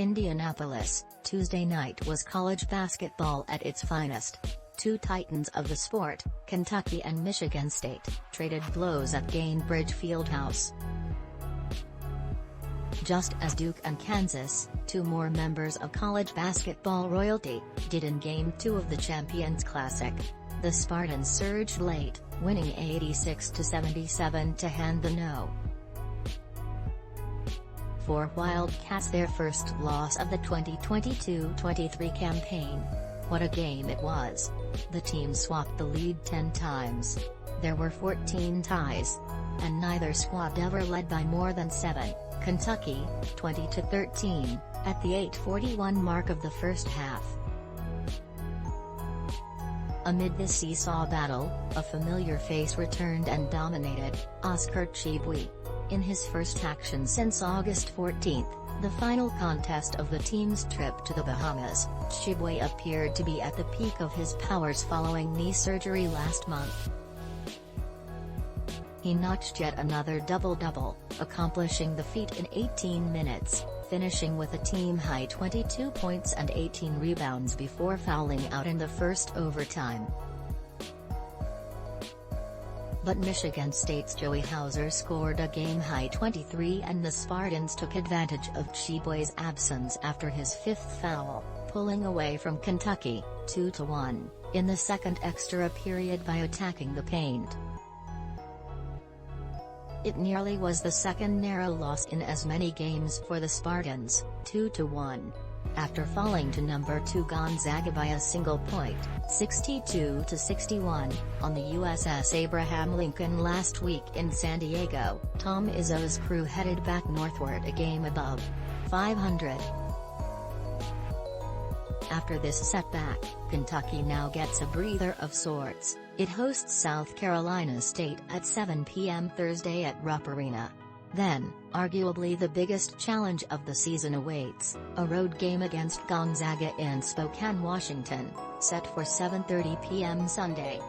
Indianapolis, Tuesday night was college basketball at its finest. Two titans of the sport, Kentucky and Michigan State, traded blows at Gainbridge Fieldhouse. Just as Duke and Kansas, two more members of college basketball royalty, did in Game 2 of the Champions Classic. The Spartans surged late, winning 86-77 to hand the no. For Wildcats, their first loss of the 2022-23 campaign. What a game it was. The team swapped the lead 10 times. There were 14 ties. And neither squad ever led by more than 7, Kentucky, 20-13, at the 8:41 mark of the first half. Amid this seesaw battle, a familiar face returned and dominated, Oscar Tshiebwe. In his first action since August 14, the final contest of the team's trip to the Bahamas, Tshiebwe appeared to be at the peak of his powers following knee surgery last month. He notched yet another double-double, accomplishing the feat in 18 minutes, finishing with a team-high 22 points and 18 rebounds before fouling out in the first overtime. But Michigan State's Joey Hauser scored a game-high 23 and the Spartans took advantage of Tshiebwe's absence after his fifth foul, pulling away from Kentucky, 2-1, in the second extra period by attacking the paint. It nearly was the second narrow loss in as many games for the Spartans, 2-1. After falling to number 2 Gonzaga by a single point, 62-61, on the USS Abraham Lincoln last week in San Diego, Tom Izzo's crew headed back northward a game above 500. After this setback, Kentucky now gets a breather of sorts. It hosts South Carolina State at 7 p.m. Thursday at Rupp Arena. Then, arguably the biggest challenge of the season awaits, a road game against Gonzaga in Spokane, Washington, set for 7:30 p.m. Sunday.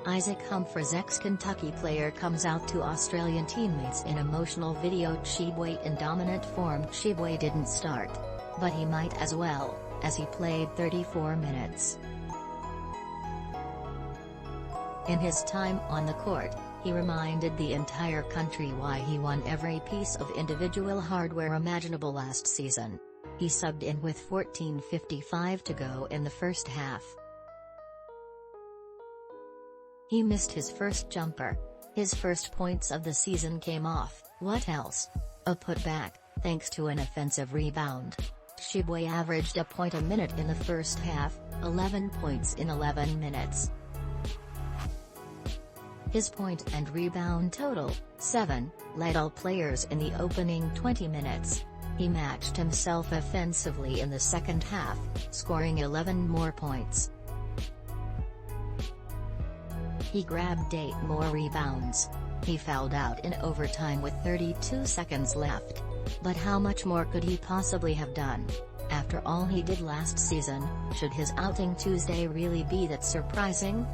Isaac Humphries, ex-Kentucky player, comes out to Australian teammates in emotional video. Tshiebwe in dominant form. Tshiebwe didn't start. But he might as well, as he played 34 minutes. In his time on the court, he reminded the entire country why he won every piece of individual hardware imaginable last season. He subbed in with 14:55 to go in the first half. He missed his first jumper. His first points of the season came off, what else? A putback, thanks to an offensive rebound. Tshiebwe averaged a point a minute in the first half, 11 points in 11 minutes. His point and rebound total, 7, led all players in the opening 20 minutes. He matched himself offensively in the second half, scoring 11 more points. He grabbed 8 more rebounds. He fouled out in overtime with 32 seconds left. But how much more could he possibly have done? After all he did last season, should his outing Tuesday really be that surprising?